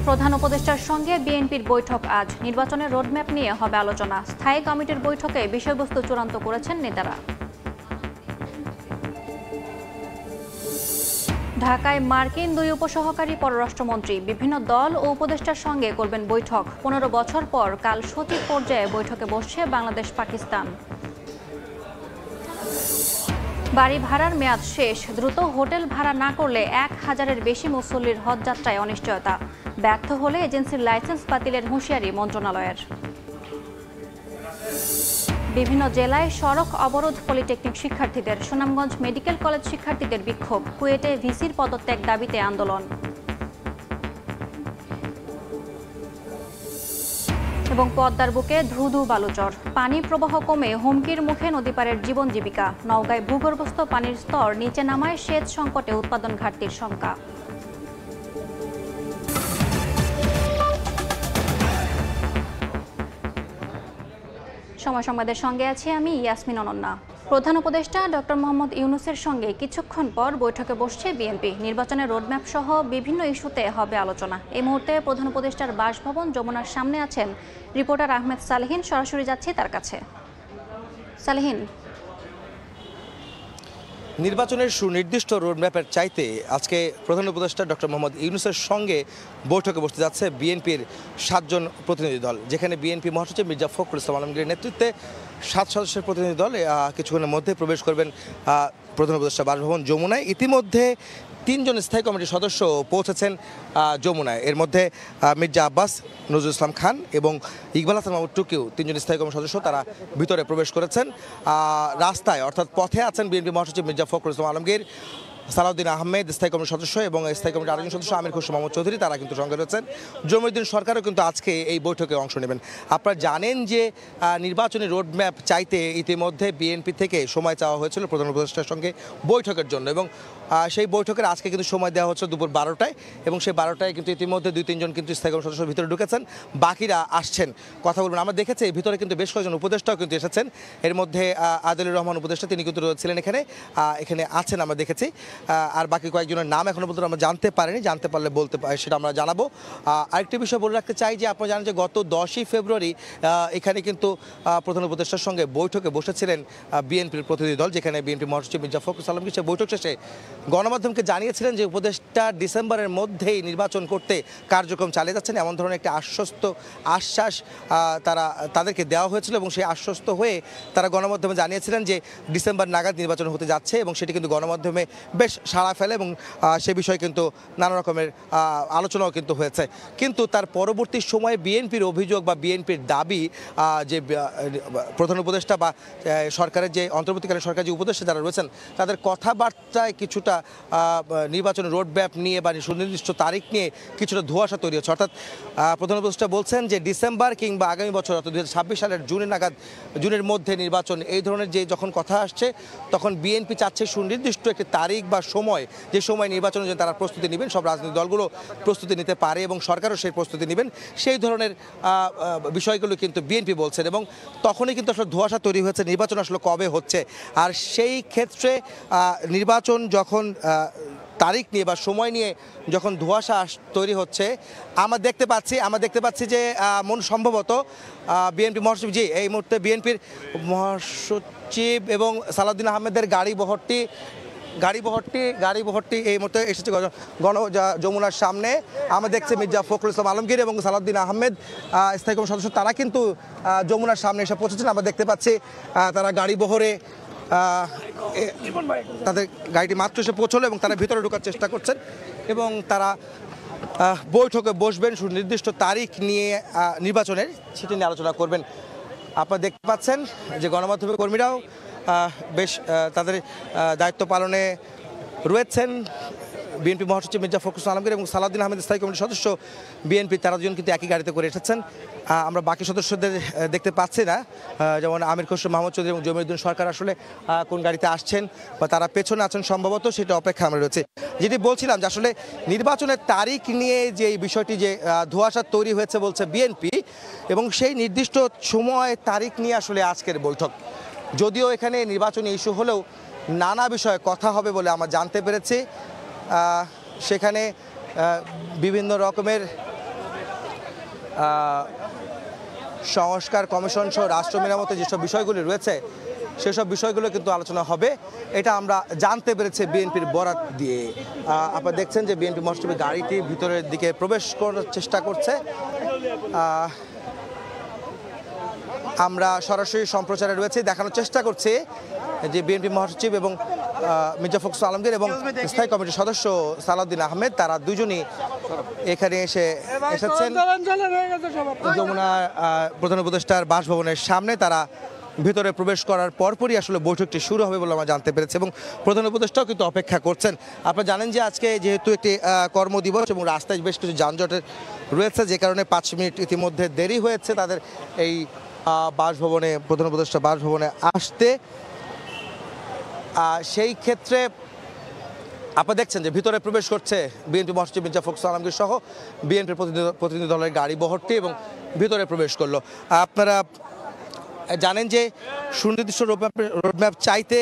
প্রধান উপদেষ্টার সঙ্গে বিএনপির বৈঠক আজ। নির্বাচনের রোডম্যাপ নিয়ে হবে আলোচনা। স্থায়ী কমিটির বৈঠকে বিষয়বস্তু চূড়ান্ত করেছেন নেতারা। ঢাকায় মার্কিন দুই উপসহকারী পররাষ্ট্রমন্ত্রী বিভিন্ন দল ও উপদেষ্টার সঙ্গে করবেন বৈঠক। ১৫ বছর পর কাল সচিব পর্যায়ে বৈঠকে বসছে বাংলাদেশ পাকিস্তান। বাড়ি ভাড়ার মেয়াদ শেষ, দ্রুত হোটেল ভাড়া না করলে ১,০০০-এর বেশি মুসল্লির হজ যাত্রায় অনিশ্চয়তা। ব্যর্থ হলে এজেন্সির লাইসেন্স বাতিলের হুঁশিয়ারি মন্ত্রণালয়ের। বিভিন্ন জেলায় সড়ক অবরোধ পলিটেকনিক শিক্ষার্থীদের। সুনামগঞ্জ মেডিকেল কলেজ শিক্ষার্থীদের বিক্ষোভ। কুয়েটে ভিসির পদত্যাগ দাবিতে আন্দোলন। এবং পদ্মার বুকে ধুধু বালুচর। পানি প্রবাহ কমে হুমকির মুখে নদীপাড়ের জীবন জীবিকা। নওগাঁয় ভূগর্ভস্থ পানির স্তর নিচে নামায় সেচ সংকটে উৎপাদন ঘাটতির শঙ্কা। সময় সংবাদের সঙ্গে আছি আমি ইয়াসমিন অনন্যা। প্রধান উপদেষ্টা ডক্টর মোহাম্মদ ইউনূসের সঙ্গে কিছুক্ষণ পর বৈঠকে বসছে বিএনপি। নির্বাচনের রোডম্যাপ সহ বিভিন্ন ইস্যুতে হবে আলোচনা। এই মুহূর্তে প্রধান উপদেষ্টার বাসভবন যমুনার সামনে আছেন রিপোর্টার আহমেদ সালেহীন। সরাসরি যাচ্ছি তার কাছে। সালেহীন, নির্বাচনের সুনির্দিষ্ট রোডম্যাপের চাইতে আজকে প্রধান উপদেষ্টা ডক্টর মোহাম্মদ ইউনূসের সঙ্গে বৈঠকে বসতে যাচ্ছে বিএনপির ৭ জন প্রতিনিধি দল, যেখানে বিএনপি মহাসচিব মির্জা ফখরুল ইসলাম আলমগীরের নেতৃত্বে ৭ সদস্যের প্রতিনিধি দল কিছুক্ষণের মধ্যে প্রবেশ করবেন প্রধান উপদেষ্টা বাসভবন যমুনায়। ইতিমধ্যে ৩ জন স্থায়ী কমিটির সদস্য পৌঁছেছেন যমুনায়। এর মধ্যে মির্জা আব্বাস, নজরুল ইসলাম খান এবং ইকবাল হাসান মাহমুদ টুকিও ৩ জন স্থায়ী কমিটির সদস্য, তারা ভিতরে প্রবেশ করেছেন। রাস্তায় অর্থাৎ পথে আছেন বিএনপি মহাসচিব মির্জা ফখরুল ইসলাম আলমগীর, সালাউদ্দিন আহমেদ স্থায়ী কমিটির সদস্য এবং স্থায়ী কমিটির আরেকজন সদস্য আমির খসরু মাহমুদ চৌধুরী, তারা কিন্তু সঙ্গে রয়েছেন। জমিউদ্দিন সরকারও কিন্তু আজকে এই বৈঠকে অংশ নেবেন। আপনারা জানেন যে নির্বাচনী রোডম্যাপ চাইতে ইতিমধ্যে বিএনপি থেকে সময় চাওয়া হয়েছিল প্রধান উপদেষ্টার সঙ্গে বৈঠকের জন্য, এবং সেই বৈঠকের আজকে কিন্তু সময় দেওয়া হচ্ছে দুপুর ১২টায়, এবং সেই ১২টায় কিন্তু ইতিমধ্যে ২-৩ জন কিন্তু স্থায়ী কমিটির সদস্য ভিতরে ঢুকেছেন, বাকিরা আসছেন কথা বলবেন। আমরা দেখেছি ভিতরে কিন্তু বেশ কয়েকজন উপদেষ্টাও কিন্তু এসেছেন। এর মধ্যে আদিলুর রহমান উপদেষ্টা, তিনি কিন্তু ছিলেন এখানে আছেন আমরা দেখেছি। আর বাকি কয়েকজনের নাম এখনো পর্যন্ত আমরা জানতে পারিনি, জানতে পারলে সেটা আমরা জানাবো। আরেকটি বিষয় বলে রাখতে চাই যে আপনারা জানেন যে গত ১০ই ফেব্রুয়ারি এখানে কিন্তু প্রধান উপদেষ্টার সঙ্গে বৈঠকে বসেছিলেন বিএনপির প্রতিনিধি দল, যেখানে বিএনপি মহাসচিব মির্জা ফখরুল ইসলাম আলমগীর বৈঠক শেষে গণমাধ্যমকে জানিয়েছিলেন যে উপদেষ্টা ডিসেম্বরের মধ্যেই নির্বাচন করতে কার্যক্রম চালিয়ে যাচ্ছেন, এমন ধরনের একটি আশ্বাস তাদেরকে দেওয়া হয়েছিল, এবং সেই আশ্বস্ত হয়ে তারা গণমাধ্যমে জানিয়েছিলেন যে ডিসেম্বর নাগাদ নির্বাচন হতে যাচ্ছে, এবং সেটি কিন্তু গণমাধ্যমে বেশ সাড়া ফেলে এবং সে বিষয়ে কিন্তু নানা রকমের আলোচনাও কিন্তু হয়েছে। কিন্তু তার পরবর্তী সময়ে বিএনপির অভিযোগ বা বিএনপির দাবি যে প্রধান উপদেষ্টা বা সরকারের যে অন্তর্বর্তীকালীন সরকার যে উপদেষ্টা যারা রয়েছেন তাদের কথাবার্তায় কিছুটা নির্বাচনের রোডম্যাপ নিয়ে বা সুনির্দিষ্ট তারিখ নিয়ে কিছুটা ধোঁয়াশা তৈরি হচ্ছে। অর্থাৎ প্রধান উপদেষ্টা বলছেন যে ডিসেম্বর কিংবা আগামী বছর অর্থাৎ ২০২৬ সালের জুনের মধ্যে নির্বাচন, এই ধরনের যে যখন কথা আসছে তখন বিএনপি চাচ্ছে সুনির্দিষ্ট একটি তারিখ বা সময়, যে সময় নির্বাচনের জন্য তারা প্রস্তুতি নেবেন, সব রাজনৈতিক দলগুলো প্রস্তুতি নিতে পারে এবং সরকারও সেই প্রস্তুতি নেবেন, সেই ধরনের বিষয়গুলো কিন্তু বিএনপি বলছেন। এবং তখনই কিন্তু আসলে ধোঁয়াশা তৈরি হয়েছে নির্বাচন আসলে কবে হচ্ছে। আর সেই ক্ষেত্রে নির্বাচন যখন তারিখ নিয়ে বা সময় নিয়ে যখন ধোঁয়াশা তৈরি হচ্ছে, আমরা দেখতে পাচ্ছি যে সম্ভবত বিএনপি মহাসচিব এই মুহূর্তে বিএনপির মহাসচিব এবং সালাউদ্দিন আহমেদের গাড়ি বহরটি এই মুহূর্তে এসেছে যমুনার সামনে। আমরা দেখছি মির্জা ফখরুল ইসলাম আলমগীর এবং সালাউদ্দিন আহমেদ স্থায়ী কমিটির সদস্য, তারা কিন্তু যমুনার সামনে এসে পৌঁছেছেন। আমরা দেখতে পাচ্ছি তারা গাড়ি বহরে তাদের গাড়িটি মাত্র এসে পৌঁছলো এবং তারা ভিতরে ঢোকার চেষ্টা করছেন এবং তারা বৈঠকে বসবেন, সুনির্দিষ্ট তারিখ নিয়ে নির্বাচনের সেটি নিয়ে আলোচনা করবেন। আপনারা দেখতে পাচ্ছেন যে গণমাধ্যমের কর্মীরাও বেশ তাদের দায়িত্ব পালনে রয়েছেন। বিএনপি মহাসচিব মির্জা ফখরুল ইসলাম আলমগীর এবং সালাউদ্দিন আহমেদ স্থায়ী কমিটির সদস্য বিএনপি ১৩ জন কিন্তু একই গাড়িতে করে এসেছেন। আমরা বাকি সদস্যদের দেখতে পাচ্ছি না, যেমন আমির খসরু মাহমুদ চৌধুরী এবং জমিউদ্দিন সরকার আসলে কোন গাড়িতে আসছেন বা তারা পেছনে আছেন সম্ভবত, সেটা অপেক্ষা আমরা রয়েছে। যেটি বলছিলাম যে আসলে নির্বাচনের তারিখ নিয়ে যে বিষয়টি যে ধোঁয়াশা তৈরি হয়েছে বলছে বিএনপি, এবং সেই নির্দিষ্ট সময় তারিখ নিয়ে আসলে আজকের বৈঠক। যদিও এখানে নির্বাচনী ইস্যু হলেও নানা বিষয়ে কথা হবে বলে আমরা জানতে পেরেছি। সেখানে বিভিন্ন রকমের সংস্কার কমিশন সহ রাষ্ট্র মেরামতের যেসব বিষয়গুলি রয়েছে সেসব বিষয়গুলো কিন্তু আলোচনা হবে, এটা আমরা জানতে পেরেছি বিএনপির বরাত দিয়ে। আপনারা দেখছেন যে বিএনপি মহাসচিবের গাড়িটি ভিতরের দিকে প্রবেশ করার চেষ্টা করছে। আমরা সরাসরি সম্প্রচারে রয়েছে, দেখানোর চেষ্টা করছি যে বিএনপি মহাসচিব এবং মির্জা ফখরুল আলমগীর এবং স্থায়ী কমিটির সদস্য সালাউদ্দিন আহমেদ তারা দুজনই এখানে এসেছেন যমুনা প্রধান উপদেষ্টার বাসভবনের সামনে। তারা ভিতরে প্রবেশ করার পরপরই আসলে বৈঠকটি শুরু হবে বলে আমরা জানতে পেরেছি এবং প্রধান উপদেষ্টাও কিন্তু অপেক্ষা করছেন। আপনারা জানেন যে আজকে যেহেতু একটি কর্মদিবস এবং রাস্তায় বেশ কিছু যানজটের রয়েছে, যে কারণে 5 মিনিট ইতিমধ্যে দেরি হয়েছে তাদের এই বাসভবনে, প্রধান উপদেষ্টা বাসভবনে আসতে। সেই ক্ষেত্রে আপনারা দেখছেন যে ভিতরে প্রবেশ করছে বিএনপি মহাসচিব মির্জা ফখরুল আলমগীর সহ বিএনপির প্রতিনিধি দলের গাড়ি বহরটি এবং ভিতরে প্রবেশ করলো। আপনারা জানেন যে সুনির্দিষ্ট রোডম্যাপ চাইতে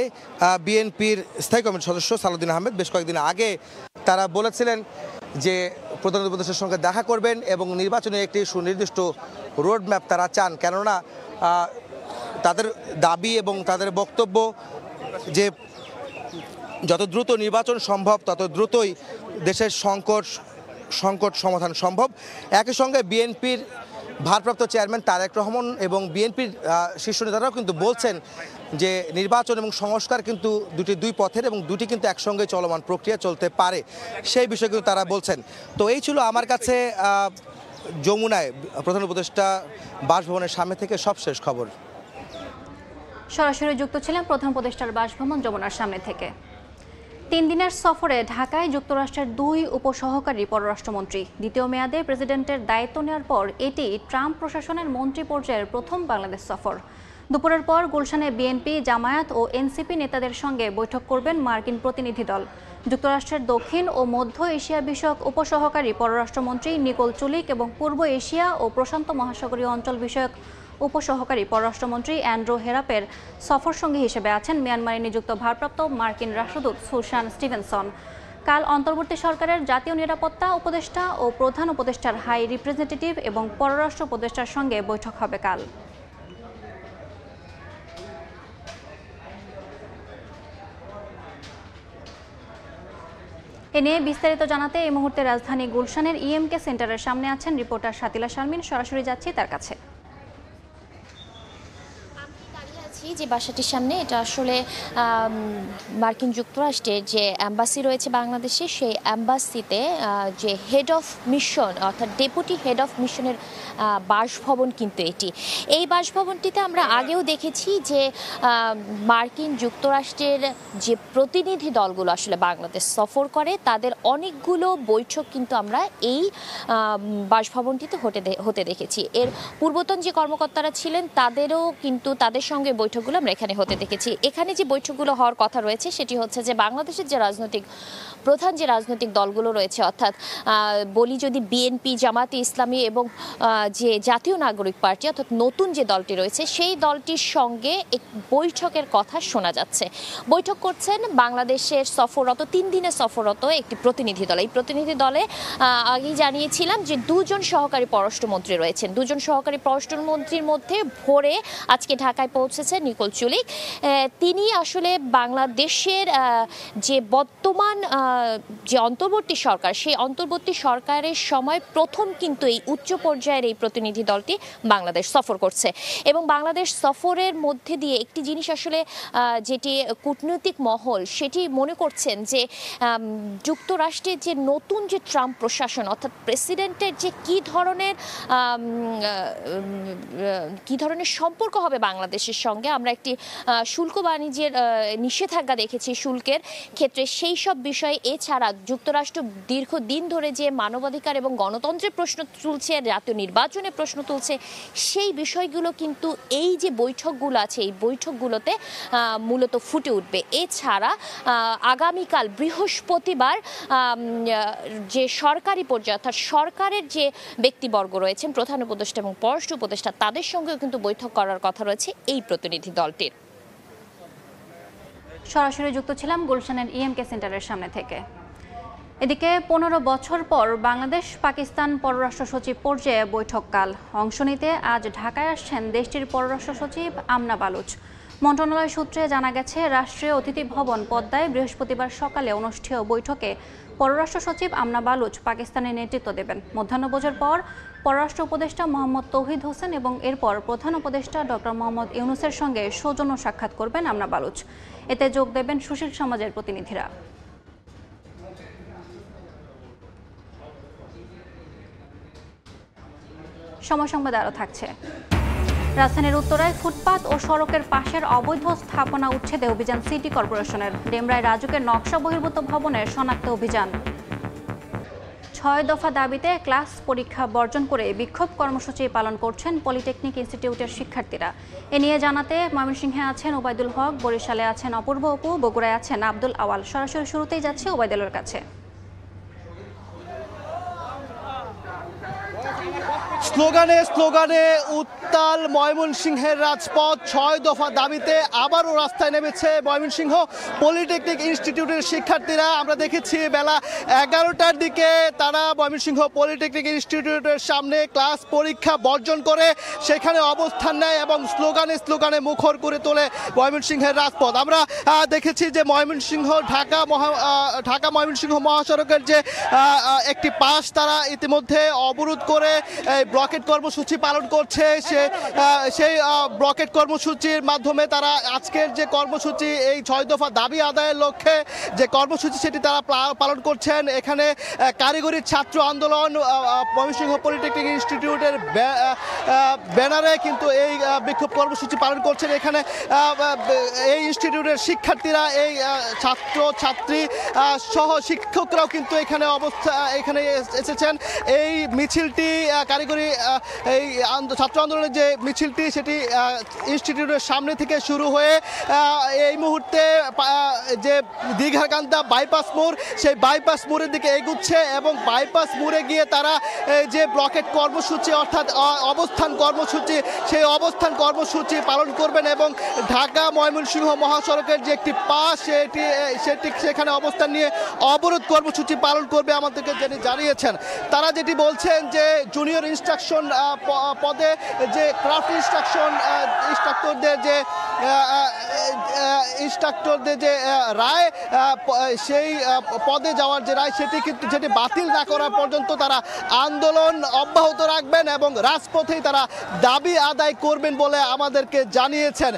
বিএনপির স্থায়ী কমিটির সদস্য সালাউদ্দিন আহমেদ বেশ কয়েকদিন আগে তারা বলেছিলেন যে প্রধান উপদেষ্টার সঙ্গে দেখা করবেন এবং নির্বাচনে একটি সুনির্দিষ্ট রোডম্যাপ তারা চান। কেননা তাদের দাবি এবং তাদের বক্তব্য যে যত দ্রুত নির্বাচন সম্ভব তত দ্রুতই দেশের সংকট সমাধান সম্ভব। একই সঙ্গে বিএনপির ভারপ্রাপ্ত চেয়ারম্যান তারেক রহমান এবং বিএনপির শীর্ষ নেতারাও কিন্তু বলছেন যে নির্বাচন এবং সংস্কার কিন্তু দুই পথের এবং দুটি কিন্তু একসঙ্গে চলমান প্রক্রিয়া চলতে পারে, সেই বিষয়ে কিন্তু তারা বলছেন। তো এই ছিল আমার কাছে যমুনায় প্রধান উপদেষ্টা বাসভবনের সামনে থেকে সবশেষ খবর। সরাসরি যুক্ত ছিলেন প্রধান উপদেষ্টার বাসভবন যমুনার সামনে থেকে। 3 দিনের সফরে ঢাকায় যুক্তরাষ্ট্রের 2 উপসহকারী পররাষ্ট্রমন্ত্রী। দ্বিতীয় মেয়াদে প্রেসিডেন্টের দায়িত্ব নেওয়ার পর এটি ট্রাম্প প্রশাসনের মন্ত্রী পর্যায়ের প্রথম বাংলাদেশ সফর। দুপুরের পর গুলশানে বিএনপি, জামায়াত ও এনসিপি নেতাদের সঙ্গে বৈঠক করবেন মার্কিন প্রতিনিধি দল। যুক্তরাষ্ট্রের দক্ষিণ ও মধ্য এশিয়া বিষয়ক উপসহকারী পররাষ্ট্রমন্ত্রী নিকোল চুলিক এবং পূর্ব এশিয়া ও প্রশান্ত মহাসাগরীয় অঞ্চল বিষয়ক উপসহকারী পররাষ্ট্রমন্ত্রী অ্যান্ড্রু হেরাপের সফর সঙ্গী হিসেবে আছেন মিয়ানমারে নিযুক্ত ভারপ্রাপ্ত মার্কিন রাষ্ট্রদূত সুশান স্টিভেনসন। কাল অন্তর্বর্তী সরকারের জাতীয় নিরাপত্তা উপদেষ্টা ও প্রধান উপদেষ্টার হাই রিপ্রেজেন্টেটিভ এবং পররাষ্ট্র উপদেষ্টার সঙ্গে বৈঠক হবে কাল। এ নিয়ে বিস্তারিত জানাতে এই মুহূর্তে রাজধানী গুলশানের ইএমকে সেন্টারের সামনে আছেন রিপোর্টার শাতিলা শারমিন। সরাসরি যাচ্ছি তার কাছে। যে বাসাটির সামনে, এটা আসলে মার্কিন যুক্তরাষ্ট্রের যে অ্যাম্বাসি রয়েছে বাংলাদেশে, সেই অ্যাম্বাসিতে যে হেড অফ মিশন অর্থাৎ ডেপুটি হেড অফ মিশনের বাসভবন কিন্তু এটি। এই বাসভবনটিতে আমরা আগেও দেখেছি যে মার্কিন যুক্তরাষ্ট্রের যে প্রতিনিধি দলগুলো আসলে বাংলাদেশ সফর করে তাদের অনেকগুলো বৈঠক কিন্তু আমরা এই বাসভবনটিতে হতে দেখেছি। এর পূর্বতন যে কর্মকর্তারা ছিলেন তাদেরও কিন্তু তাদের সঙ্গে বৈঠকগুলো আমরা এখানে হতে দেখেছি। এখানে যে বৈঠকগুলো হওয়ার কথা রয়েছে সেটি হচ্ছে যে বাংলাদেশের যে প্রধান যে রাজনৈতিক দলগুলো রয়েছে, অর্থাৎ বলি যদি বিএনপি, জামায়াতে ইসলামী এবং যে জাতীয় নাগরিক পার্টি অর্থাৎ নতুন যে দলটি রয়েছে সেই দলটির সঙ্গে এক বৈঠকের কথা শোনা যাচ্ছে। বৈঠক করছেন বাংলাদেশের সফররত 3 দিনের সফররত একটি প্রতিনিধি দল। এই প্রতিনিধি দলে আগেই জানিয়েছিলাম যে 2 জন সহকারী পররাষ্ট্রমন্ত্রী রয়েছেন। 2 জন সহকারী পররাষ্ট্রমন্ত্রীর মধ্যে ভোরে আজকে ঢাকায় পৌঁছেছে নিকোল চুলিক। তিনি আসলে বাংলাদেশের যে বর্তমান যে অন্তর্বর্তী সরকার, সেই অন্তর্বর্তী সরকারের সময় প্রথম কিন্তু এই উচ্চ পর্যায়ের এই প্রতিনিধি দলটি বাংলাদেশ সফর করছে এবং বাংলাদেশ সফরের মধ্যে দিয়ে একটি জিনিস আসলে যেটি কূটনৈতিক মহল সেটি মনে করছেন যে যুক্তরাষ্ট্রের যে নতুন যে ট্রাম্প প্রশাসন অর্থাৎ প্রেসিডেন্টের যে কি ধরনের সম্পর্ক হবে বাংলাদেশের সঙ্গে। আমরা একটি শুল্ক বাণিজ্যের নিষেধাজ্ঞা দেখেছি শুল্কের ক্ষেত্রে, সেই সব বিষয়ে এছাড়া যুক্তরাষ্ট্র দীর্ঘদিন ধরে যে মানবাধিকার এবং গণতন্ত্রের প্রশ্ন তুলছে, জাতীয় নির্বাচনের প্রশ্ন তুলছে, সেই বিষয়গুলো কিন্তু এই যে বৈঠকগুলো আছে এই বৈঠকগুলোতে মূলত ফুটে উঠবে। এছাড়া আগামীকাল বৃহস্পতিবার যে সরকারি পর্যায়ে অর্থাৎ সরকারের যে ব্যক্তিবর্গ রয়েছেন, প্রধান উপদেষ্টা এবং পররাষ্ট্র উপদেষ্টা, তাদের সঙ্গেও কিন্তু বৈঠক করার কথা রয়েছে এই প্রতিনিধি দলটির। সরাসরি যুক্ত ছিলাম গুলশানের ইএমকে সেন্টারের সামনে থেকে। এদিকে 15 বছর পর বাংলাদেশ পাকিস্তান পররাষ্ট্র সচিব পর্যায়ে বৈঠককাল। অংশ নিতে আজ ঢাকায় আসছেন দেশটির পররাষ্ট্র সচিব আমনা বালুচ। মন্ত্রণালয় সূত্রে জানা গেছে, রাষ্ট্রীয় অতিথি ভবন পদ্মায় বৃহস্পতিবার সকালে অনুষ্ঠেয় বৈঠকে পররাষ্ট্র সচিব আমনা বালুচ পাকিস্তানের নেতৃত্ব দেবেন। মধ্যাহ্নভোজের পর পররাষ্ট্র উপদেষ্টা মোহাম্মদ তৌহিদ হোসেন এবং এরপর প্রধান উপদেষ্টা ডক্টর মোহাম্মদ ইউনুসের সঙ্গে সৌজন্য সাক্ষাৎ করবেন আমনা বালুচ। এতে যোগ দেবেন সুশীল সমাজের প্রতিনিধিরা। সময় সংবাদ আরও থাকছে। রাজধানীর উত্তরায় ফুটপাত ও সড়কের পাশের অবৈধ স্থাপনা উচ্ছেদে অভিযান সিটি কর্পোরেশনের। ডেমরায় রাজুকের নকশা বহির্ভূত ভবনের শনাক্ত অভিযান। 6 দফা দাবিতে ক্লাস পরীক্ষা বর্জন করে বিক্ষোভ কর্মসূচি পালন করছেন পলিটেকনিক ইনস্টিটিউটের শিক্ষার্থীরা। এ নিয়ে জানাতে ময়মনসিংহে আছেন ওবায়দুল হক, বরিশালে আছেন অপূর্ব অপু, বগুড়ায় আছেন আব্দুল আওয়াল। সরাসরি শুরুতেই যাচ্ছে ওবায়দুলের কাছে। স্লোগানে স্লোগানে উত্তাল ময়মনসিংহের রাজপথ। 6 দফা দাবিতে আবারও রাস্তায় নেমেছে ময়মনসিংহ পলিটেকনিক ইনস্টিটিউটের শিক্ষার্থীরা। আমরা দেখেছি বেলা 11টার দিকে তারা ময়মনসিংহ পলিটেকনিক ইনস্টিটিউটের সামনে ক্লাস পরীক্ষা বর্জন করে সেখানে অবস্থান নেয় এবং স্লোগানে স্লোগানে মুখর করে তোলে ময়মনসিংহের রাজপথ। আমরা দেখেছি যে ময়মনসিংহ ঢাকা ময়মনসিংহ মহাসড়কের যে একটি পাশ তারা ইতিমধ্যে অবরোধ করে ব্লকেট কর্মসূচি পালন করছে। সেই ব্লকেট কর্মসূচির মাধ্যমে তারা আজকের যে কর্মসূচি, এই 6 দফা দাবি আদায়ের লক্ষ্যে যে কর্মসূচি সেটি তারা পালন করছেন। এখানে কারিগরি ছাত্র আন্দোলন ময়মনসিংহ পলিটেকনিক ইনস্টিটিউটের ব্যানারে কিন্তু এই বিক্ষোভ কর্মসূচি পালন করছেন। এখানে এই ইনস্টিটিউটের শিক্ষার্থীরা, এই ছাত্র ছাত্রী সহ শিক্ষকরাও কিন্তু এখানে এসেছেন। এই মিছিলটি কারিগরি এই ছাত্র আন্দোলনের যে মিছিলটি সেটি ইনস্টিটিউটের সামনে থেকে শুরু হয়ে এই মুহূর্তে যে দীঘাকান্দা বাইপাস মোড়, সেই বাইপাস মোড়ের দিকে এগুচ্ছে এবং বাইপাস মোড়ে গিয়ে তারা যে ব্লকেট কর্মসূচি অর্থাৎ অবস্থান কর্মসূচি, সেই অবস্থান কর্মসূচি পালন করবেন এবং ঢাকা ময়মনসিংহ মহাসড়কের যে একটি পাশ সেটি সেখানে অবস্থান নিয়ে অবরোধ কর্মসূচি পালন করবে আমাদেরকে জানিয়েছেন। তারা যেটি বলছেন যে জুনিয়র ইনস্ট্রাকশন পদে যে ক্রাফট ইনস্ট্রাক্টরদের যে রায়, সেই পদে যাওয়ার যে রায় সেটি বাতিল না করা পর্যন্ত তারা আন্দোলন অব্যাহত রাখবেন এবং রাজপথেই তারা দাবি আদায় করবেন বলে আমাদেরকে জানিয়েছেন।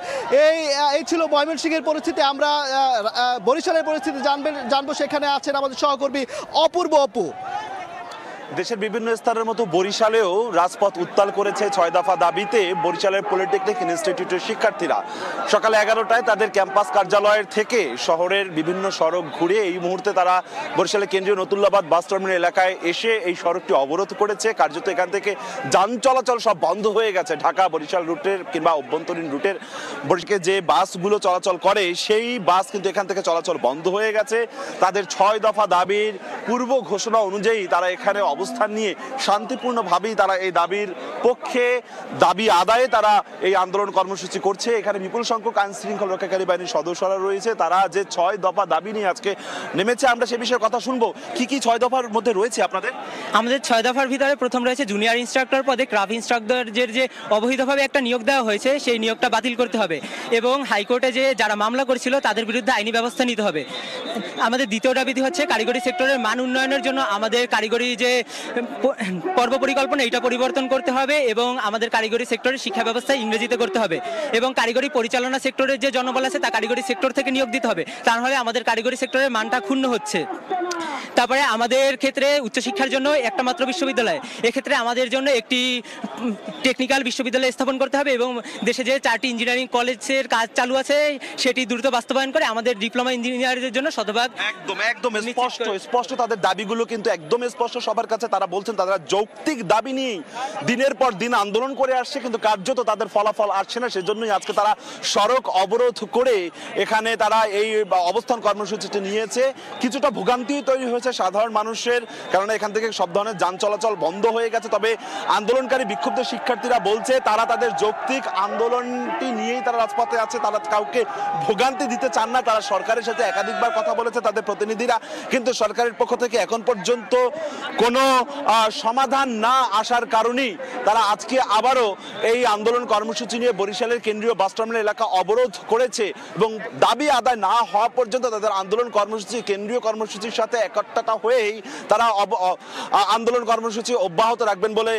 এই ছিল ময়মনসিংহের পরিস্থিতি। আমরা বরিশালের পরিস্থিতি জানবো। সেখানে আছেন আমাদের সহকর্মী অপূর্ব অপু। দেশের বিভিন্ন স্থানের মতো বরিশালেও রাজপথ উত্তাল করেছে 6 দফা দাবিতে বরিশালের পলিটেকনিক ইনস্টিটিউটের শিক্ষার্থীরা। সকালে 11টায় তাদের ক্যাম্পাস কার্যালয়ের থেকে শহরের বিভিন্ন সড়ক ঘুরে এই মুহূর্তে তারা বরিশালের কেন্দ্রীয় নতুল্লাবাদ বাস টার্মিনাল এলাকায় এসে এই সড়কটি অবরোধ করেছে। কার্যত এখান থেকে যান চলাচল সব বন্ধ হয়ে গেছে। ঢাকা বরিশাল রুটের কিংবা অভ্যন্তরীণ রুটের বরিশালে যে বাসগুলো চলাচল করে সেই বাস কিন্তু এখান থেকে চলাচল বন্ধ হয়ে গেছে। তাদের 6 দফা দাবির পূর্ব ঘোষণা অনুযায়ী তারা এখানে অবস্থান নিয়ে শান্তিপূর্ণভাবেই তারা এই দাবির পক্ষে দাবি আদায়ে তারা এই আন্দোলন কর্মসূচি করছে। এখানে বিপুল সংখ্যক আইন শৃঙ্খলা রক্ষাকারী বাহিনীর সদস্যরা রয়েছে। তারা যে 6 দফা দাবি নিয়ে আজকে নেমেছে, আমরা সে বিষয়ে কথা শুনবো। কি 6 দফার মধ্যে রয়েছে আপনাদের? আমাদের 6 দফার ভিতরে প্রথম রয়েছে জুনিয়র ইনস্ট্রাক্টর পদে ক্রাফট ইনস্ট্রাক্টরদের যে অবৈধভাবে একটা নিয়োগ দেওয়া হয়েছে সেই নিয়োগটা বাতিল করতে হবে এবং হাইকোর্টে যে যারা মামলা করেছিল তাদের বিরুদ্ধে আইনি ব্যবস্থা নিতে হবে। আমাদের দ্বিতীয় দাবিটি হচ্ছে কারিগরি সেক্টরের মান উন্নয়নের জন্য আমাদের কারিগরি যে পর্ব পরিকল্পনা এটা পরিবর্তন করতে হবে এবং আমাদের কারিগরি সেক্টরের শিক্ষা ব্যবস্থা ইংরেজিতে করতে হবে এবং কারিগরি পরিচালনা সেক্টরের যে জনবল আছে তা কারিগরি সেক্টর থেকে নিয়োগ দিতে হবে। তা নাহলে আমাদের কারিগরি সেক্টরের মানটা ক্ষুণ্ণ হচ্ছে। তারপরে আমাদের ক্ষেত্রে উচ্চশিক্ষার জন্য একটা মাত্র বিশ্ববিদ্যালয়, এক্ষেত্রে আমাদের জন্য একটি টেকনিক্যাল বিশ্ববিদ্যালয় স্থাপন করতে হবে এবং দেশে যে 4টি ইঞ্জিনিয়ারিং কলেজের কাজ চালু আছে সেটি দ্রুত বাস্তবায়ন করে আমাদের ডিপ্লোমা ইঞ্জিনিয়ারদের জন্য শতভাগ একদম স্পষ্ট তাদের দাবিগুলো কিন্তু একদম স্পষ্ট সবার কাছে। তারা বলছেন তারা যৌক্তিক দাবি নিয়ে দিনের পর দিন আন্দোলন করে আসছে কিন্তু কার্যত তাদের ফলাফল আসছে না। সেজন্যই আজকে তারা সড়ক অবরোধ করে এখানে তারা এই অবস্থান কর্মসূচিটি নিয়েছে। কিছুটা ভোগান্তি তৈরি হয়েছে সাধারণ মানুষের, কারণ এখান থেকে সব ধরনের যান চলাচল বন্ধ হয়ে গেছে। তবে আন্দোলনকারী বিক্ষুব্ধ শিক্ষার্থীরা বলছে তারা তাদের যৌক্তিক আন্দোলনটি নিয়েই তারা রাজপথে আছে। তারা কাউকে ভোগান্তি দিতে চান না। তারা সরকারের সাথে একাধিকবার কথা বলেছে, তাদের প্রতিনিধিরা, কিন্তু সরকারের পক্ষ থেকে এখন পর্যন্ত কোনো সমাধান না আসার কারণেই তারা আজকে আবারও এই আন্দোলন কর্মসূচি নিয়ে বরিশালের কেন্দ্রীয় বাস টার্মিনাল এলাকা অবরোধ করেছে এবং দাবি আদায় না হওয়া পর্যন্ত তাদের আন্দোলন কর্মসূচি কেন্দ্রীয় কর্মসূচির সাথে একত্রতা হয়েই তারা আন্দোলন কর্মসূচি অব্যাহত রাখবেন বলে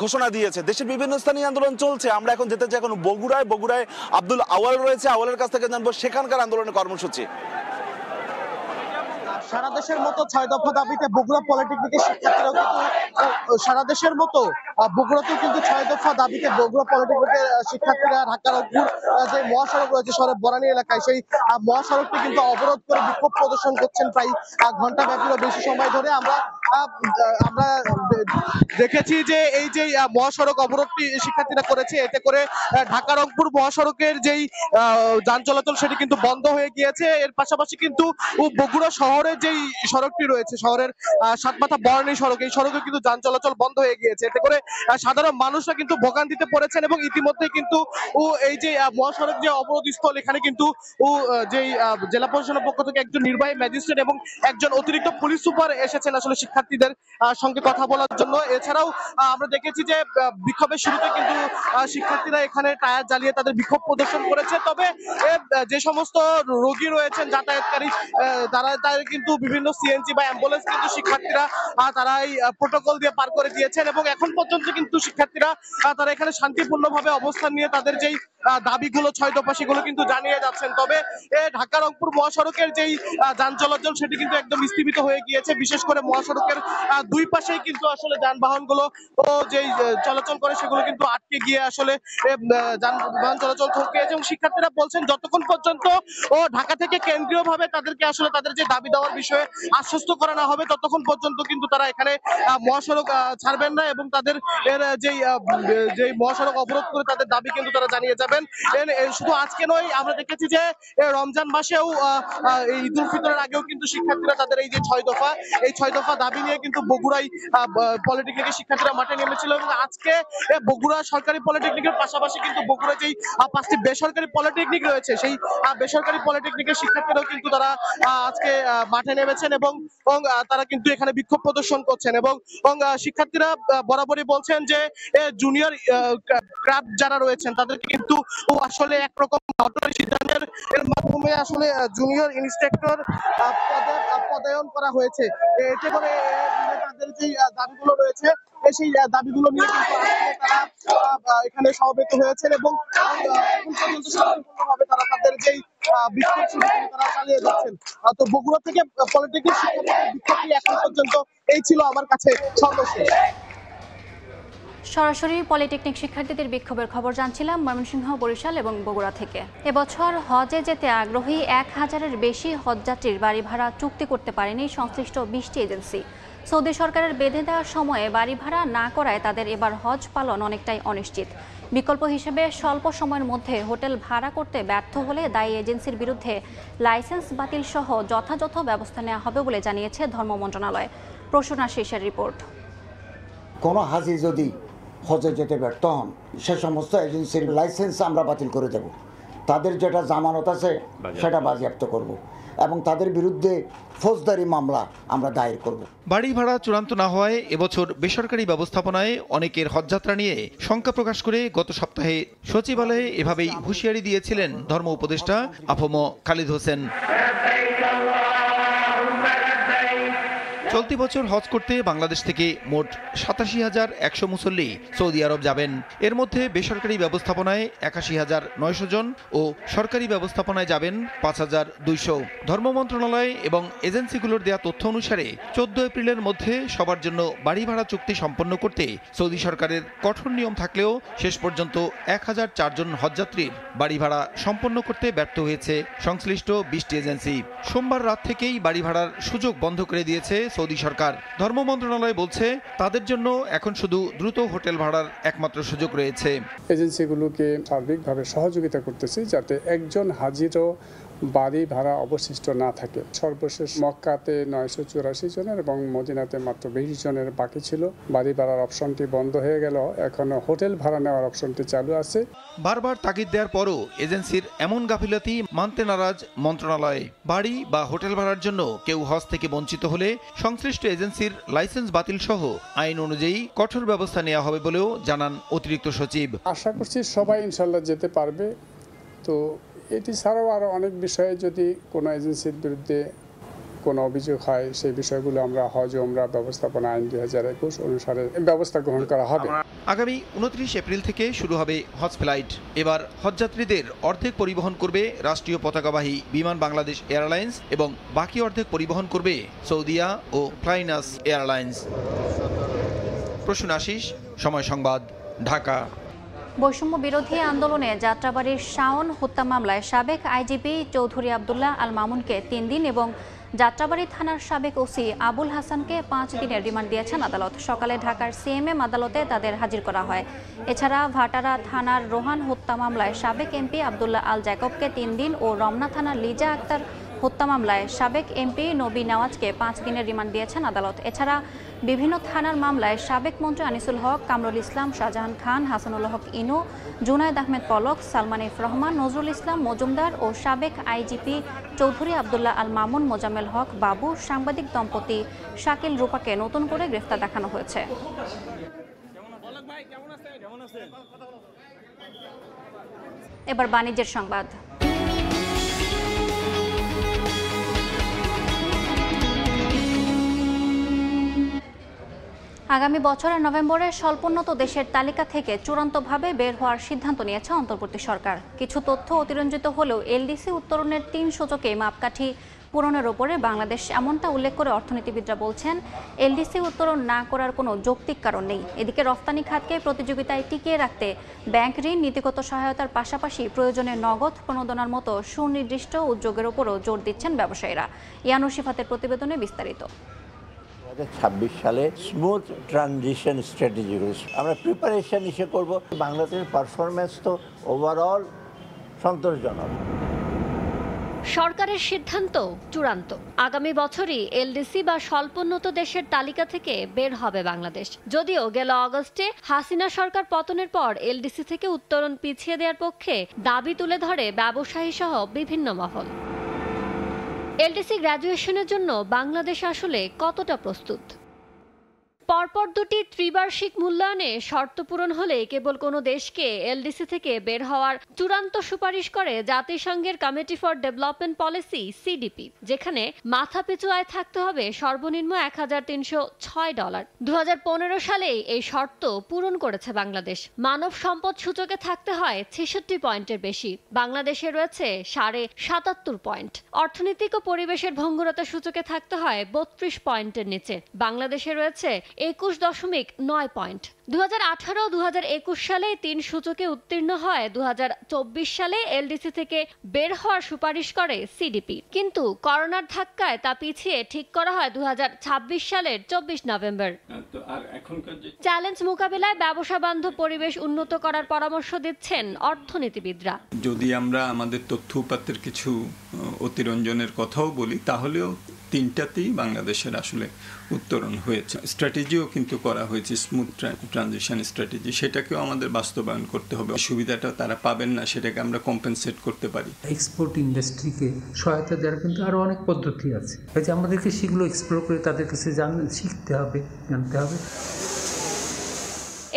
ঘোষণা দিয়েছে। দেশের বিভিন্ন স্থানে আন্দোলন চলছে। আমরা এখন যেতে চাই এখন বগুড়ায় আব্দুল আওয়াল রয়েছে, আওয়ালের কাছ থেকে জানবো সেখানকার আন্দোলনের কর্মসূচি। সারা দেশের মতো 6 দফা দাবিতে বগুড়া পলিটেকনিকের শিক্ষার্থীরাও কিন্তু সারা দেশের মতো বগুড়াতেও কিন্তু 6 দফা দাবিতে বগুড়া পলিটেকনিকের শিক্ষার্থীরা ঢাকা রংপুর যে মহাসড়ক রয়েছে শহরের বনানী এলাকায়, সেই মহাসড়কটি কিন্তু অবরোধ করে বিক্ষোভ প্রদর্শন করছেন প্রায় ঘন্টা ব্যাপীরও বেশি সময় ধরে। আমরা দেখেছি যে এই যে মহাসড়ক অবরোধটি শিক্ষার্থীরা করেছে, এতে করে ঢাকা রংপুর মহাসড়কের যেই যান চলাচল সেটি কিন্তু বন্ধ হয়ে গিয়েছে। এর পাশাপাশি কিন্তু বগুড়া শহরের যেই সড়কটি রয়েছে, শহরের সাতমাথা বনানী সড়ক, এই সড়কে কিন্তু যান চলাচল বন্ধ হয়ে গিয়েছে। এতে করে সাধারণ মানুষরা কিন্তু ভোগান্তিতে পড়েছেন এবং ইতিমধ্যে কিন্তু এই যে মহাসড়ক যে অবরোধ স্থল, এখানে কিন্তু যেই জেলা প্রশাসনের পক্ষ থেকে একজন নির্বাহী ম্যাজিস্ট্রেট এবং একজন অতিরিক্ত পুলিশ সুপার এসেছেন আসলে শিক্ষার্থীদের সঙ্গে কথা বলার জন্য। এছাড়াও আমরা দেখেছি যে বিক্ষোভের শুরুতে কিন্তু শিক্ষার্থীরা এখানে টায়ার জ্বালিয়ে তাদের বিক্ষোভ প্রদর্শন করেছে। তবে যে সমস্ত রোগী রয়েছেন যাতায়াতকারী, তারা কিন্তু বিভিন্ন সিএনজি বা অ্যাম্বুলেন্স কিন্তু শিক্ষার্থীরা তারা এই প্রোটোকল দিয়ে পার করে দিয়েছেন এবং এখন পর্যন্ত কিন্তু শিক্ষার্থীরা তারা এখানে শান্তিপূর্ণভাবে অবস্থান নিয়ে তাদের যেই দাবিগুলো 6 দফা সেগুলো কিন্তু জানিয়ে যাচ্ছেন। তবে ঢাকা রংপুর মহাসড়কের যেই যান চলাচল সেটি কিন্তু একদম স্থগিত হয়ে গিয়েছে। বিশেষ করে মহাসড়কের দুই পাশেই কিন্তু আসলে যানবাহনগুলো যেই চলাচল করে সেগুলো কিন্তু আটকে গিয়ে আসলে যানবাহন চলাচল থমকে এবং শিক্ষার্থীরা বলছেন যতক্ষণ পর্যন্ত ঢাকা থেকে কেন্দ্রীয়ভাবে তাদেরকে আসলে তাদের যে দাবি দেওয়ার বিষয়ে আশ্বস্ত করা না হবে ততক্ষণ পর্যন্ত কিন্তু তারা এখানে মহাসড়ক ছাড়বেন না এবং তাদের যেই মহাসড়ক অবরোধ করে তাদের দাবি কিন্তু তারা জানিয়ে যাবেন। শুধু আজকে নয়, আমরা দেখেছি যে রমজান মাসেও ঈদ উল ফিতরের আগেও কিন্তু শিক্ষার্থীরা তাদের এই যে 6 দফা দাবি নিয়ে কিন্তু বগুড়ায় পলিটেকনিকের শিক্ষার্থীরা মাঠে নেমেছিল এবং আজকে বগুড়া সরকারি পলিটেকনিকের পাশাপাশি কিন্তু বগুড়া যেই 5টি বেসরকারি পলিটেকনিক রয়েছে সেই বেসরকারি পলিটেকনিকের শিক্ষার্থীরাও কিন্তু তারা আজকে মাঠে নেমেছেন এবং তারা কিন্তু এখানে বিক্ষোভ প্রদর্শন করছেন এবং শিক্ষার্থীরা বরাবরই বলছেন যে জুনিয়র ক্রাফট যারা রয়েছেন তাদেরকে কিন্তু আসলে একরকম সিদ্ধান্তের মাধ্যমে আসলে জুনিয়র ইন্সট্রাক্টর পদায়ন করা হয়েছে। এতে করে তাদের যে দাবিগুলো রয়েছে সেই দাবিগুলো নিয়ে কিন্তু তারা এখানে সমবেত হয়েছেন এবং এখন পর্যন্ত সম্পূর্ণভাবে তারা তাদের যেই বিক্ষোভ তারা চালিয়ে যাচ্ছেন। তো বগুড়া থেকে পলিটেকনিক শিক্ষার্থীদের বিক্ষোভটি এখন পর্যন্ত এই ছিল আমার কাছে সর্বশেষ। সরাসরি পলিটেকনিক শিক্ষার্থীদের বিক্ষোভের খবর জানছিলাম ময়মনসিংহ, বরিশাল এবং বগুড়া থেকে। এবছর হজে যেতে আগ্রহী 1000-এর বেশি হজযাত্রীর বাড়ি ভাড়া চুক্তি করতে পারেনি সংশ্লিষ্ট 20টি এজেন্সি। সৌদি সরকারের বেঁধে দেওয়ার সময়ে বাড়ি ভাড়া না করায় তাদের এবার হজ পালন অনেকটাই অনিশ্চিত। বিকল্প হিসেবে স্বল্প সময়ের মধ্যে হোটেল ভাড়া করতে ব্যর্থ হলে দায়ী এজেন্সির বিরুদ্ধে লাইসেন্স বাতিল সহ যথাযথ ব্যবস্থা নেওয়া হবে বলে জানিয়েছে ধর্ম মন্ত্রণালয়। প্রসূনা শেষের রিপোর্ট। কোনো হাজি যদি হজে যেতে ব্যর্থ হন সে সমস্ত এজেন্সির লাইসেন্স আমরা বাতিল করে দেব। তাদের যেটা জামানত আছে সেটা বাজেয়াপ্ত করব এবং তাদের বিরুদ্ধে ফৌজদারি মামলা আমরা দায়ের করব। বাড়ি ভাড়া চূড়ান্ত না হওয়ায় এবছর বেসরকারি ব্যবস্থাপনায় অনেকের হজযাত্রা নিয়ে শঙ্কা প্রকাশ করে গত সপ্তাহে সচিবালয়ে এভাবেই হুঁশিয়ারি দিয়েছিলেন ধর্ম উপদেষ্টা আফম খালিদ হোসেন। চলতি বছর হজ করতে বাংলাদেশ থেকে মোট 87,100 মুসল্লি সৌদি আরব যাবেন। এর মধ্যে বেসরকারি ব্যবস্থাপনায় 81,900 জন ও সরকারি ব্যবস্থাপনায় যাবেন 5,200। ধর্ম মন্ত্রণালয় এবং এজেন্সিগুলোর দেয়া তথ্য অনুসারে 14 এপ্রিলের মধ্যে সবার জন্য বাড়ি ভাড়া চুক্তি সম্পন্ন করতে সৌদি সরকারের কঠোর নিয়ম থাকলেও শেষ পর্যন্ত 1004 জন হজযাত্রীর বাড়ি ভাড়া সম্পন্ন করতে ব্যর্থ হয়েছে সংশ্লিষ্ট 20টি এজেন্সি। সোমবার রাত থেকেই বাড়ি ভাড়ার সুযোগ বন্ধ করে দিয়েছে সৌদি সরকার। ধর্ম মন্ত্রণালয় বলছে তাদের জন্য এখন শুধু দ্রুত হোটেল ভাড়ার একমাত্র সুযোগ রয়েছে। এজেন্সিগুলোকে সার্বিকভাবে সহযোগিতা করতেছি যাতে একজন হাজিরও বাড়ি ভাড়া অবশিষ্ট না থাকে। সর্বশেষ মক্কাতে 984 জনের এবং মদিনাতে মাত্র 20 জনের বাকি ছিল। বাড়ি ভাড়ার অপশনটি বন্ধ হয়ে গেল, এখন হোটেল ভাড়া নেওয়ার অপশনটি চালু আছে। বারবার তাগিদ দেওয়ার পরও এজেন্সির এমন গাফিলতি মানতে নারাজ মন্ত্রণালয়। বাড়ি বা হোটেল ভাড়ার জন্য কেউ হজ থেকে বঞ্চিত হলে সংশ্লিষ্ট এজেন্সির লাইসেন্স বাতিল সহ আইন অনুযায়ী কঠোর ব্যবস্থা নেওয়া হবে বলেও জানান অতিরিক্ত সচিব। আশা করছি সবাই ইনশাল্লাহ যেতে পারবে। তো এটি ছাড়াও আরও অনেক বিষয়ে যদি কোনো এজেন্সির বিরুদ্ধে কোনো অভিযোগ হয়, সেই বিষয়গুলো আমরা হজ ও উমরা ব্যবস্থাপনা আইন 2021 অনুসারে ব্যবস্থা গ্রহণ করা হবে। আগামী 29 এপ্রিল থেকে শুরু হবে হজ ফ্লাইট। এবার হজযাত্রীদের অর্ধেক পরিবহন করবে রাষ্ট্রীয় পতাকাবাহী বিমান বাংলাদেশ এয়ারলাইন্স এবং বাকি অর্ধেক পরিবহন করবে সৌদিয়া ও ফ্লাইনাস এয়ারলাইন্স। প্রসূন আশিস, সময় সংবাদ, ঢাকা। বৈষম্য বিরোধী আন্দোলনে যাত্রাবাড়ির শাওন হত্যা মামলায় সাবেক আইজিপি চৌধুরী আব্দুল্লাহ আল মামুনকে 3 দিন এবং যাত্রাবাড়ি থানার সাবেক ওসি আবুল হাসানকে 5 দিনের রিমান্ড দিয়েছেন আদালত। সকালে ঢাকার সিএমএম আদালতে তাদের হাজির করা হয়। এছাড়া ভাটারা থানার রোহান হত্যা মামলায় সাবেক এমপি আব্দুল্লাহ আল জ্যাকবকে 3 দিন ও রমনা থানার লিজা আক্তার হত্যা মামলায় সাবেক এমপি নবী নওয়াজকে 5 দিনের রিমান্ড দিয়েছেন আদালত। এছাড়া বিভিন্ন থানার মামলায় সাবেক মন্ত্রী আনিসুল হক, কামরুল ইসলাম, শাহজাহান খান, হাসানুল হক ইনু, জুনায়েদ আহমেদ পলক, সালমান এফ রহমান, নজরুল ইসলাম মজুমদার ও সাবেক আইজিপি চৌধুরী আব্দুল্লাহ আল মামুন, মোজাম্মেল হক বাবু, সাংবাদিক দম্পতি শাকিল রূপাকে নতুন করে গ্রেফতার দেখানো হয়েছে। এবার বাণিজ্যের সংবাদ। আগামী বছরের নভেম্বরে স্বল্পোন্নত দেশের তালিকা থেকে চূড়ান্তভাবে বের হওয়ার সিদ্ধান্ত নিয়েছে অন্তর্বর্তী সরকার। কিছু তথ্য অতিরঞ্জিত হলেও এলডিসি উত্তরণের 3 সূচকে মাপকাঠি পূরণের ওপরে বাংলাদেশ, এমনটা উল্লেখ করে অর্থনীতিবিদরা বলছেন এলডিসি উত্তরণ না করার কোনো যৌক্তিক কারণ নেই। এদিকে রফতানি খাতকে প্রতিযোগিতায় টিকিয়ে রাখতে ব্যাংক ঋণ, নীতিগত সহায়তার পাশাপাশি প্রয়োজনে নগদ প্রণোদনার মতো সুনির্দিষ্ট উদ্যোগের উপরও জোর দিচ্ছেন ব্যবসায়ীরা। ইয়ানুর শিফাতের প্রতিবেদনে বিস্তারিত। 2026 সালে স্মুথ ট্রানজিশন স্ট্র্যাটেজি আমরা প্রিপারেশন হিসেবে করব। বাংলাদেশের পারফরমেন্স তো ওভারঅল সন্তোষজনক। সরকারের সিদ্ধান্ত চূড়ান্ত। আগামী বছরই এলডিসি বা স্বল্পোন্নত দেশের তালিকা থেকে বের হবে বাংলাদেশ। যদিও গেল আগস্টে হাসিনা সরকার পতনের পর এলডিসি থেকে উত্তরণ পিছিয়ে দেওয়ার পক্ষে দাবি তুলে ধরে ব্যবসায়ী সহ বিভিন্ন মহল। এলডিসি গ্র্যাজুয়েশনের জন্য বাংলাদেশ আসলে কতটা প্রস্তুত? পরপর দুটি ত্রিবার্ষিক মূল্যায়নে শর্ত পূরণ হলে কেবল কোনো দেশকে এলডিসি থেকে বের হওয়ার চূড়ান্ত সুপারিশ করে জাতিসংঘের committee for development policy CDP, যেখানে মাথাপিছু আয় থাকতে হবে সর্বনিম্ন $1,306। 2015 সালে এই শর্ত পূরণ করেছে বাংলাদেশ। মানব সম্পদ সূচকে থাকতে হয় 66 পয়েন্টের বেশি, বাংলাদেশে রয়েছে 77.5 পয়েন্ট। অর্থনৈতিক ও পরিবেশের ভঙ্গুরতা সূচকে থাকতে হয় 32 পয়েন্টের নিচে, বাংলাদেশে রয়েছে 21.9 পয়েন্ট। 2018 ও 2021 সালে 3 সূচকে উত্তীর্ণ হয়। 2024 সালে এলডিসি থেকে বের হওয়ার সুপারিশ করে সিডিপি, কিন্তু করোনার ধাক্কায় তা পিছিয়ে ঠিক করা হয় 2026 সালের 24 নভেম্বর। চ্যালেঞ্জ মোকাবিলায় ব্যবসা বান্ধব পরিবেশ উন্নত করার পরামর্শ দিচ্ছেন অর্থনীতিবিদরা। যদি আমরা আমাদের তথ্য উপাত্তের কিছু অতিরঞ্জনের কথাও বলি, তাহলেও 3টাতেই বাংলাদেশের আসলে উত্তরণ হয়েছে। স্ট্র্যাটেজিও কিন্তু করা হয়েছে, স্মুথ ট্রানজিশন স্ট্র্যাটেজি, সেটাকেও আমাদের বাস্তবায়ন করতে হবে। সুবিধাটা তারা পাবেন না, সেটাকে আমরা কম্পেনসেট করতে পারি। এক্সপোর্ট ইন্ডাস্ট্রিকে সহায়তা দেওয়ার কিন্তু আরও অনেক পদ্ধতি আছে, যে আমাদেরকে সেগুলো এক্সপ্লোর করে তাদের কাছে শিখতে হবে, জানতে হবে।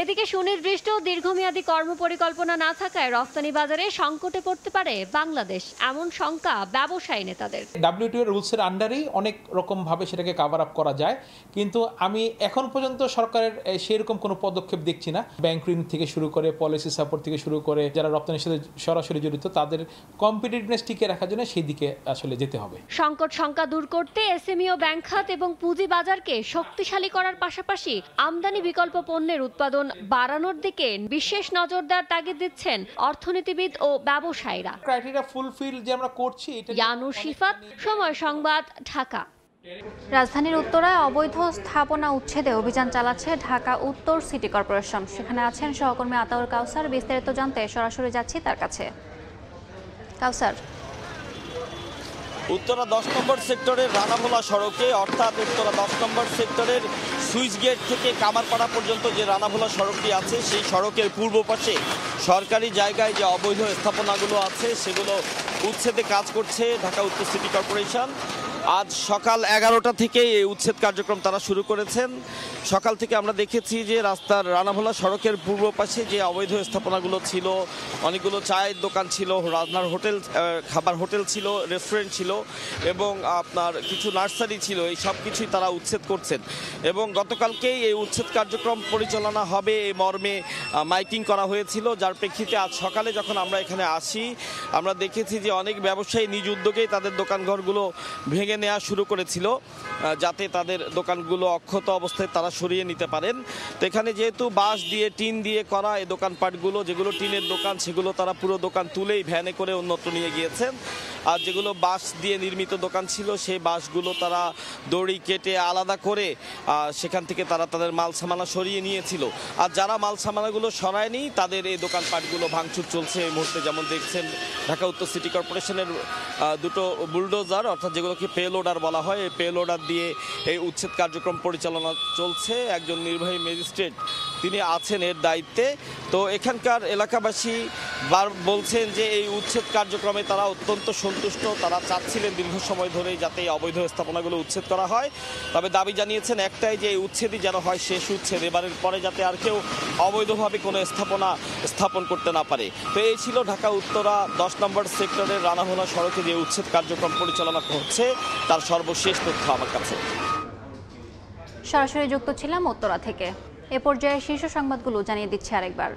এদিকে সুনির্দিষ্ট দীর্ঘমেয়াদী কর্মপরিকল্পনা না থাকায় রফতানি বাজারে সংকটে পড়তে পারে বাংলাদেশ, এমন শঙ্কা ব্যবসায়ী নেতাদের। WTO রুলসের আন্ডারেই অনেক রকম ভাবে সেটাকে কভার আপ করা যায়, কিন্তু আমি এখন পর্যন্ত সরকারের সেরকম কোনো পদক্ষেপ দেখছি না। ব্যাংক ঋণ থেকে শুরু করে পলিসি সাপোর্ট থেকে শুরু করে যারা রপ্তানির সাথে সরাসরি জড়িত তাদের কম্পিটিটিভনেস টিকে রাখার জন্য সেই দিকে আসলে যেতে হবে। সংকট শঙ্কা দূর করতে এসএমই ও ব্যাংক খাত এবং পুঁজি বাজারকে শক্তিশালী করার পাশাপাশি আমদানি বিকল্প পণ্যের উৎপাদন বাড়ানোর দিকে বিশেষ নজর দেওয়ার তাগিদ দিচ্ছেন অর্থনীতিবিদ ও ব্যবসায়ীরা। ক্রাইটেরিয়া ফুলফিল যে আমরা করছি। ইয়ানুর শিফাত, সময় সংবাদ, ঢাকা। রাজধানীর উত্তরায় অবৈধ স্থাপনা উচ্ছেদে অভিযান চালাচ্ছে ঢাকা উত্তর সিটি কর্পোরেশন। সেখানে আছেন সহকর্মী আতাউর কাউসার। বিস্তারিত জানতে সরাসরি যাচ্ছি তার কাছে। কাউসার, উত্তরা 10 নম্বর সেক্টরের রানাভোলা সড়কে, অর্থাৎ উত্তরা 10 নম্বর সেক্টরের সুইচ গেট থেকে কামারপাড়া পর্যন্ত যে রানাভোলা সড়কটি আছে, সেই সড়কের পূর্ব পাশে সরকারি জায়গায় যে অবৈধ স্থাপনাগুলো আছে সেগুলো উচ্ছেদে কাজ করছে ঢাকা উত্তর সিটি কর্পোরেশন। আজ সকাল 11টা থেকে এই উচ্ছেদ কার্যক্রম তারা শুরু করেছেন। সকাল থেকে আমরা দেখেছি যে রাস্তার রানাভোলা সড়কের পূর্ব পাশে যে অবৈধ স্থাপনাগুলো ছিল, অনেকগুলো চায়ের দোকান ছিল, রাজনার হোটেল, খাবার হোটেল ছিল, রেস্টুরেন্ট ছিল এবং আপনার কিছু নার্সারি ছিল, এই সব কিছুই তারা উচ্ছেদ করছেন। এবং গতকালকেই এই উচ্ছেদ কার্যক্রম পরিচালনা হবে এই মর্মে মাইকিং করা হয়েছিল, যার প্রেক্ষিতে আজ সকালে যখন আমরা এখানে আসি আমরা দেখেছি যে অনেক ব্যবসায়ী নিজ উদ্যোগেই তাদের দোকানঘরগুলো ভেঙে নেওয়া শুরু করেছিল, যাতে তাদের দোকানগুলো অক্ষত অবস্থায় তারা সরিয়ে নিতে পারেন। তো এখানে যেহেতু বাঁশ দিয়ে টিন দিয়ে করা এই দোকানপাটগুলো, যেগুলো টিনের দোকান সেগুলো তারা পুরো দোকান তুলেই ভ্যানে করে অন্যত্র নিয়ে গিয়েছেন। আর যেগুলো বাঁশ দিয়ে নির্মিত দোকান ছিল সেই বাঁশগুলো তারা দড়ি কেটে আলাদা করে সেখান থেকে তারা তাদের মাল সামানা সরিয়ে নিয়েছিল। আর যারা মাল সামানাগুলো সরায়নি তাদের এই দোকানপাটগুলো ভাঙচুর চলছে এই মুহূর্তে। যেমন দেখছেন ঢাকা উত্তর সিটি কর্পোরেশনের দুটো বুলডোজার, অর্থাৎ যেগুলোকে পে লোডার বলা হয়, এই পে লোডার দিয়ে এই উচ্ছেদ কার্যক্রম পরিচালনা চলছে। একজন নির্বাহী ম্যাজিস্ট্রেট তিনি আছেন এর দায়িত্বে। তো এখানকার এলাকাবাসী বলছেন যে এই উচ্ছেদ কার্যক্রমে তারা অত্যন্ত সন্তুষ্ট। তারা চাচ্ছিলেন দীর্ঘ সময় ধরেই যাতে এই অবৈধ স্থাপনাগুলো উচ্ছেদ করা হয়, তবে দাবি জানিয়েছেন একটাই, যে এই উচ্ছেদই যেন হয় শেষ উচ্ছেদ, এবারের পরে যাতে আর কেউ অবৈধভাবে কোনো স্থাপনা স্থাপন করতে না পারে। তো এই ছিল ঢাকা উত্তরা 10 নম্বর সেক্টরের রানাভোলা সড়কে যে উচ্ছেদ কার্যক্রম পরিচালনা হচ্ছে তার সর্বশেষ তথ্য আমার কাছে। সরাসরি যুক্ত ছিলাম উত্তরা থেকে। এ পর্যায়ে শীর্ষ সংবাদগুলো জানিয়ে দিচ্ছে আরেকবার।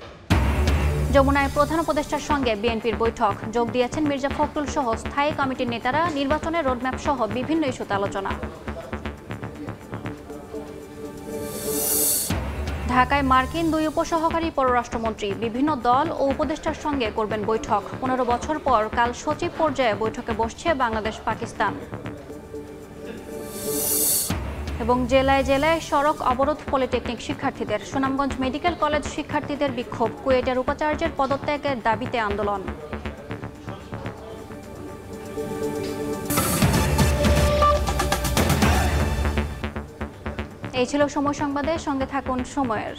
যমুনায় প্রধান উপদেষ্টার সঙ্গে বিএনপির বৈঠক, যোগ দিয়েছেন মির্জা ফখরুল সহ স্থায়ী কমিটির নেতারা। নির্বাচনের রোডম্যাপ সহ বিভিন্ন ইস্যুতে আলোচনা। ঢাকায় মার্কিন 2 উপসহকারী পররাষ্ট্রমন্ত্রী বিভিন্ন দল ও উপদেষ্টার সঙ্গে করবেন বৈঠক। 15 বছর পর কাল সচিব পর্যায়ে বৈঠকে বসছে বাংলাদেশ পাকিস্তান। এবং জেলায় জেলায় সড়ক অবরোধ পলিটেকনিক শিক্ষার্থীদের। সুনামগঞ্জ মেডিকেল কলেজ শিক্ষার্থীদের বিক্ষোভ, কুয়েটের উপাচার্যের পদত্যাগের দাবিতে আন্দোলন। এই ছিল সময় সংবাদে, সঙ্গে থাকুন সময়ের।